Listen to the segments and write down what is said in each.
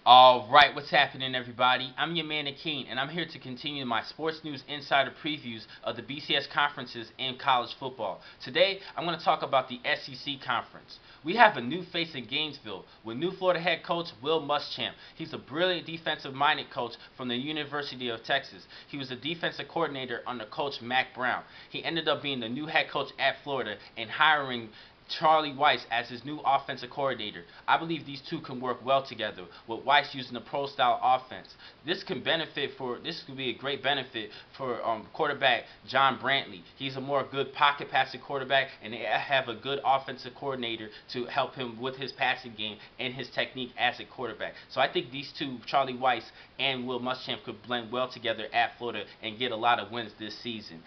Alright, what's happening everybody? I'm your man Akeem, and I'm here to continue my Sports News Insider previews of the BCS conferences in college football. Today, I'm going to talk about the SEC conference. We have a new face in Gainesville with new Florida head coach Will Muschamp. He's a brilliant defensive-minded coach from the University of Texas. He was the defensive coordinator under coach Mack Brown. He ended up being the new head coach at Florida and hiring Charlie Weis as his new offensive coordinator. I believe these two can work well together, with Weis using a pro-style offense. This could be a great benefit for quarterback John Brantley. He's a more good pocket passing quarterback, and they have a good offensive coordinator to help him with his passing game and his technique as a quarterback. So I think these two, Charlie Weis and Will Muschamp, could blend well together at Florida and get a lot of wins this season.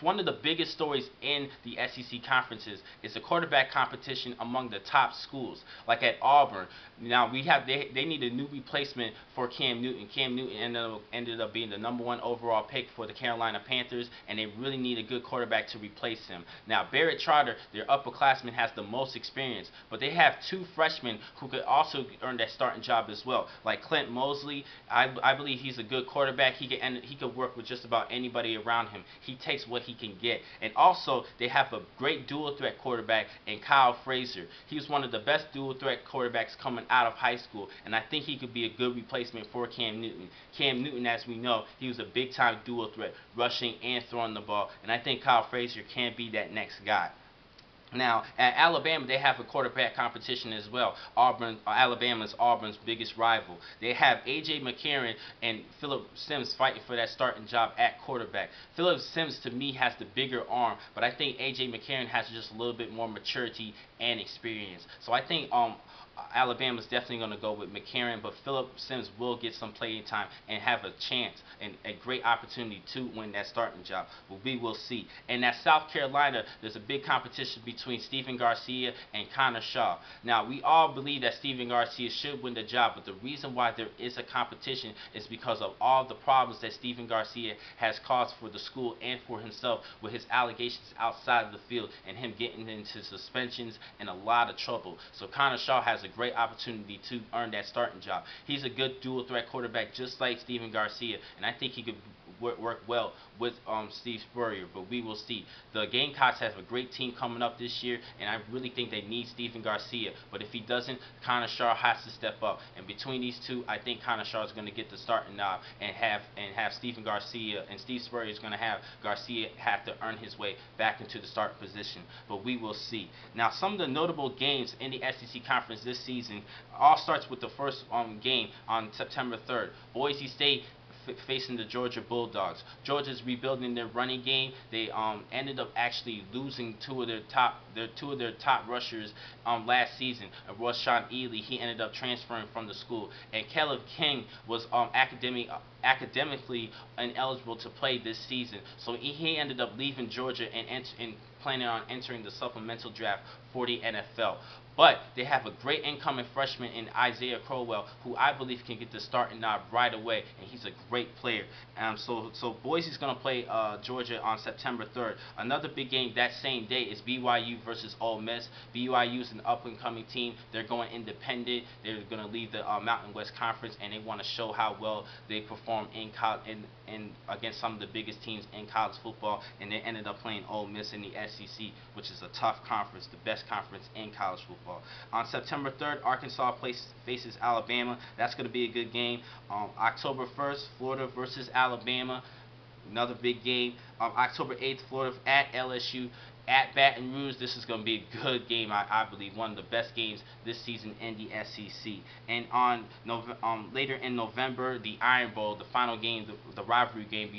One of the biggest stories in the SEC conferences is the quarterback competition among the top schools, like at Auburn. Now they need a new replacement for Cam Newton. Cam Newton ended up being the #1 overall pick for the Carolina Panthers, and they really need a good quarterback to replace him. Now Barrett Trotter, their upperclassman, has the most experience, but they have two freshmen who could also earn that starting job as well, like Clint Mosley. I believe he's a good quarterback. He could work with just about anybody around him. He takes what he can get. And also they have a great dual threat quarterback in Kyle Frazier. He was one of the best dual threat quarterbacks coming out of high school, and I think he could be a good replacement for Cam Newton. Cam Newton, as we know, he was a big time dual threat, rushing and throwing the ball, and I think Kyle Frazier can be that next guy. Now, at Alabama, they have a quarterback competition as well. Alabama is Auburn's biggest rival. They have A.J. McCarron and Phillip Sims fighting for that starting job at quarterback. Phillip Sims, to me, has the bigger arm, but I think A.J. McCarron has just a little bit more maturity and experience. So I think Alabama's definitely going to go with McCarron, but Phillip Sims will get some playing time and have a chance and a great opportunity to win that starting job. But we will see. And at South Carolina, there's a big competition between Stephen Garcia and Connor Shaw. Now, we all believe that Stephen Garcia should win the job, but the reason why there is a competition is because of all the problems that Stephen Garcia has caused for the school and for himself with his allegations outside of the field and him getting into suspensions and a lot of trouble. So Connor Shaw has a great opportunity to earn that starting job. He's a good dual threat quarterback just like Stephen Garcia, and I think he could work well with Steve Spurrier, but we will see. The Gamecocks have a great team coming up this year, and I really think they need Stephen Garcia, but if he doesn't, Connor Shaw has to step up, and between these two, I think Connor Shaw is going to get the starting job and have Stephen Garcia, and Steve Spurrier is going to have Garcia have to earn his way back into the starting position, but we will see. Now, some of the notable games in the SEC Conference this season all starts with the first game on September 3rd. Boise State facing the Georgia Bulldogs. Georgia's rebuilding their running game. They ended up actually losing two of their top rushers last season. Rashawn Ely, he ended up transferring from the school, and Caleb King was academically ineligible to play this season, so he ended up leaving Georgia and planning on entering the supplemental draft for the NFL. But they have a great incoming freshman in Isaiah Crowell, who I believe can get the starting job right away, and he's a great player. So Boise's going to play Georgia on September 3rd. Another big game that same day is BYU versus Ole Miss. BYU is an up-and-coming team. They're going independent. They're going to leave the Mountain West Conference, and they want to show how well they perform against some of the biggest teams in college football, and they ended up playing Ole Miss in the SEC, which is a tough conference, the best conference in college football. On September 3rd, Arkansas faces Alabama. That's going to be a good game. October 1st, Florida versus Alabama. Another big game. October 8th, Florida at LSU. At Baton Rouge, this is going to be a good game, I believe. One of the best games this season in the SEC. And later in November, the Iron Bowl, the final game, the rivalry game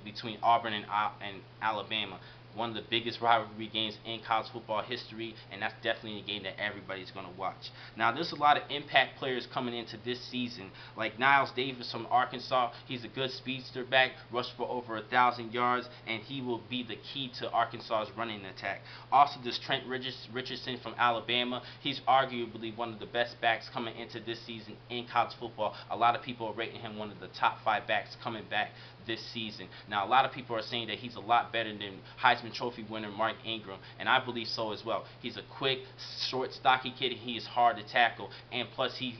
between Auburn and Alabama. One of the biggest rivalry games in college football history, and that's definitely a game that everybody's going to watch. Now, there's a lot of impact players coming into this season, like Niles Davis from Arkansas. He's a good speedster back, rushed for over 1,000 yards, and he will be the key to Arkansas's running attack. Also, there's Trent Richardson from Alabama. He's arguably one of the best backs coming into this season in college football. A lot of people are rating him one of the top 5 backs coming back this season. Now, a lot of people are saying that he's a lot better than Heisman Heisman Trophy winner Mark Ingram, and I believe so as well. He's a quick, short, stocky kid. He is hard to tackle, and plus he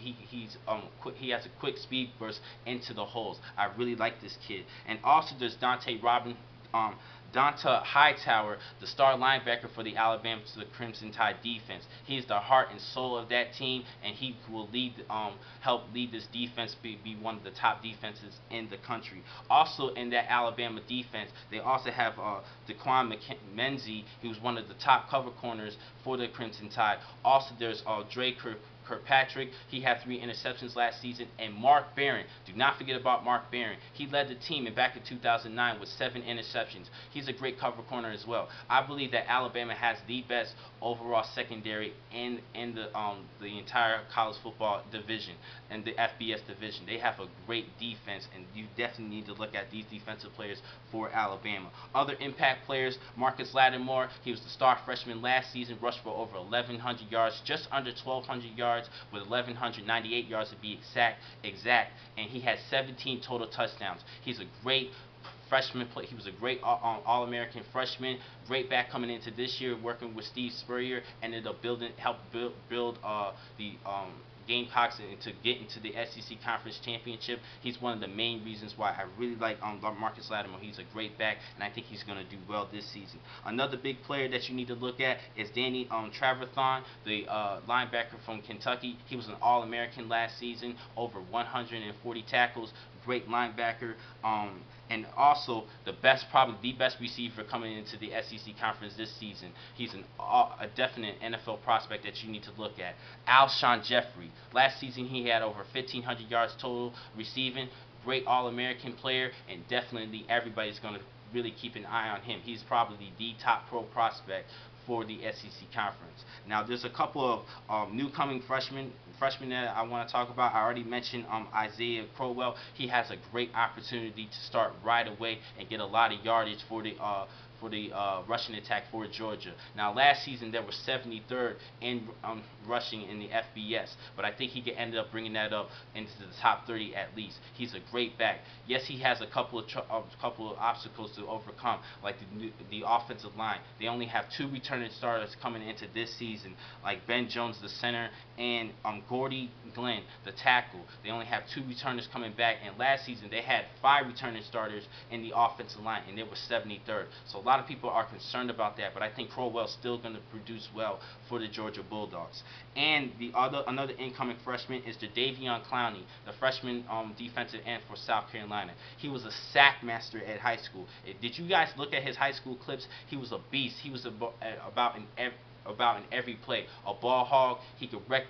has a quick speed burst into the holes. I really like this kid. And also there's Donta Hightower, the star linebacker for the Alabama to the Crimson Tide defense. He's the heart and soul of that team, and he will help lead this defense be one of the top defenses in the country. Also in that Alabama defense, they also have Daquan Menzie, who's one of the top cover corners for the Crimson Tide. Also there's Dre Kirkpatrick. He had 3 interceptions last season. And Mark Barron, do not forget about Mark Barron. He led the team back in 2009 with 7 interceptions. He's a great cover corner as well. I believe that Alabama has the best overall secondary in the entire college football division and the FBS division. They have a great defense, and you definitely need to look at these defensive players for Alabama. Other impact players, Marcus Lattimore. He was the star freshman last season, rushed for over 1,100 yards, just under 1,200 yards, with 1,198 yards to be exact, and he had 17 total touchdowns. He's a great freshman play. He was a great All-American freshman. Great back coming into this year, working with Steve Spurrier, ended up help build the Gamecocks to get into the SEC Conference Championship. He's one of the main reasons why I really like Marcus Lattimore. He's a great back, and I think he's going to do well this season. Another big player that you need to look at is Danny Trevathan, the linebacker from Kentucky. He was an All-American last season, over 140 tackles. Great linebacker, and also probably the best receiver coming into the SEC Conference this season. He's a definite NFL prospect that you need to look at. Alshon Jeffrey. Last season he had over 1,500 yards total receiving. Great All-American player, and definitely everybody's going to really keep an eye on him. He's probably the top pro prospect for the SEC Conference. Now, there's a couple of newcoming freshmen that I want to talk about. I already mentioned Isaiah Crowell. He has a great opportunity to start right away and get a lot of yardage for the rushing attack for Georgia. Now, last season they were 73rd in rushing in the FBS, but I think he ended up bringing that up into the top 30 at least. He's a great back. Yes, he has a couple of obstacles to overcome, like the offensive line. They only have 2 returning starters coming into this season, like Ben Jones, the center, and Gordy Glenn, the tackle. They only have 2 returners coming back, and last season they had 5 returning starters in the offensive line, and they were 73rd. So a lot of people are concerned about that, but I think Crowell's still going to produce well for the Georgia Bulldogs. And another incoming freshman is Jadeveon Clowney, the freshman defensive end for South Carolina. He was a sack master at high school. Did you guys look at his high school clips? He was a beast. He was about in every play. A ball hog. He could wreak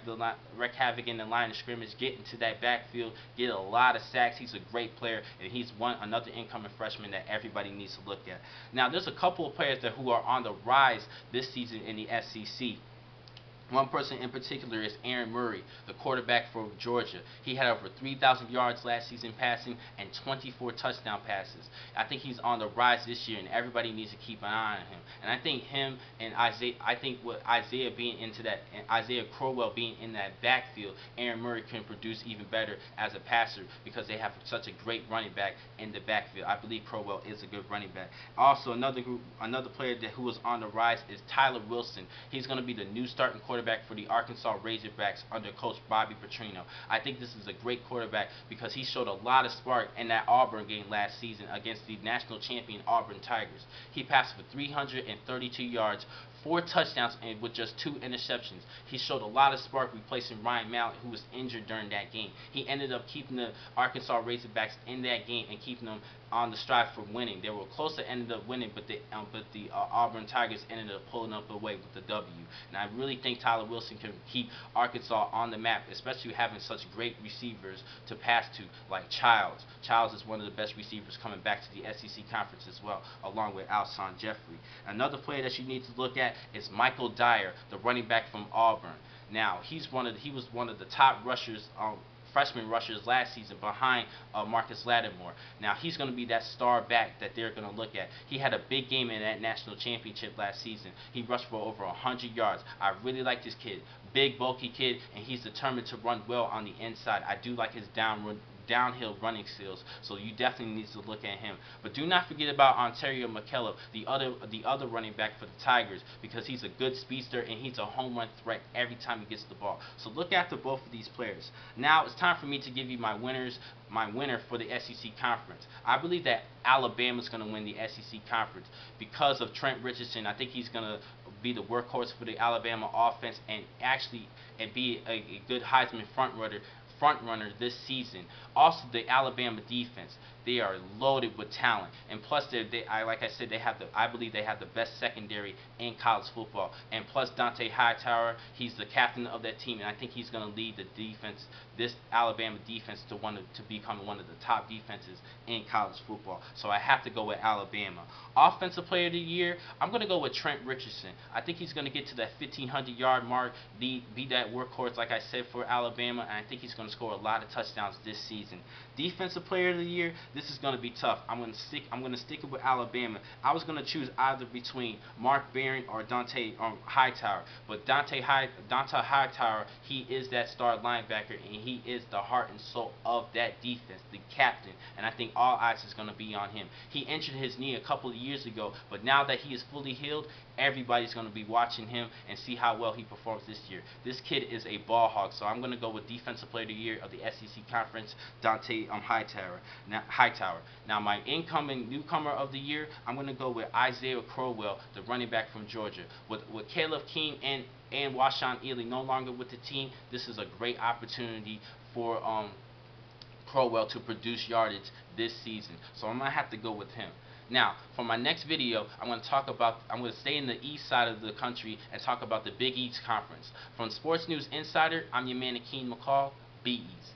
havoc in the line of scrimmage, get into that backfield, get a lot of sacks. He's a great player, and he's another incoming freshman that everybody needs to look at. Now, there's a couple of players who are on the rise this season in the SEC. One person in particular is Aaron Murray, the quarterback for Georgia. He had over 3,000 yards last season passing and 24 touchdown passes. I think he's on the rise this year, and everybody needs to keep an eye on him. And I think him and Isaiah being into that, and Isaiah Crowell being in that backfield, Aaron Murray can produce even better as a passer because they have such a great running back in the backfield. I believe Crowell is a good running back. Also, another player who is on the rise is Tyler Wilson. He's going to be the new starting quarterback for the Arkansas Razorbacks under Coach Bobby Petrino. I think this is a great quarterback because he showed a lot of spark in that Auburn game last season against the national champion Auburn Tigers. He passed for 332 yards, 4 touchdowns, and with just 2 interceptions. He showed a lot of spark replacing Ryan Mallett, who was injured during that game. He ended up keeping the Arkansas Razorbacks in that game and keeping them on the strive for winning. They were close to ended up winning, but the Auburn Tigers ended up pulling up away with the W. And I really think Tyler Wilson can keep Arkansas on the map, especially having such great receivers to pass to, like Childs. Childs is one of the best receivers coming back to the SEC Conference as well, along with Alshon Jeffrey. Another player that you need to look at is Michael Dyer, the running back from Auburn. Now, he was one of the top rushers, freshman rushers last season behind Marcus Lattimore. Now, he's going to be that star back that they're going to look at. He had a big game in that national championship last season. He rushed for over 100 yards. I really like this kid. Big, bulky kid, and he's determined to run well on the inside. I do like his downhill running skills. So you definitely need to look at him. But do not forget about Ontario McKillop, the other running back for the Tigers, because he's a good speedster and he's a home run threat every time he gets the ball. So look after both of these players. Now it's time for me to give you my winner for the SEC Conference. I believe that Alabama's going to win the SEC Conference because of Trent Richardson. I think he's going to be the workhorse for the Alabama offense and be a good Heisman front runner this season. Also, the Alabama defense, they are loaded with talent, and plus like I said, I believe they have the best secondary in college football. And plus Dont'a Hightower, he's the captain of that team, and I think he's going to lead the defense, this Alabama defense, to become one of the top defenses in college football. So I have to go with Alabama. Offensive Player of the Year, I'm going to go with Trent Richardson. I think he's going to get to that 1,500-yard mark, be that workhorse, like I said, for Alabama, and I think he's going to score a lot of touchdowns this season. Defensive Player of the Year, this is going to be tough. I'm going to stick it with Alabama. I was going to choose either between Mark Barron or Dont'a Hightower, but Dont'a Hightower, he is that star linebacker, and he is the heart and soul of that defense, the captain, and I think all eyes is going to be on him. He injured his knee a couple of years ago, but now that he is fully healed, everybody's going to be watching him and see how well he performs this year. This kid is a ball hog, so I'm going to go with Defensive Player of the Year of the SEC Conference, Dont'a Hightower. Now, my incoming newcomer of the year, I'm going to go with Isaiah Crowell, the running back from Georgia. With Caleb King and Washaun Ealy no longer with the team, this is a great opportunity for Crowell to produce yardage this season. So I'm going to have to go with him. Now, for my next video, I'm going to stay in the east side of the country and talk about the Big East Conference. From Sports News Insider, I'm your man, Akeem McCall. Be easy.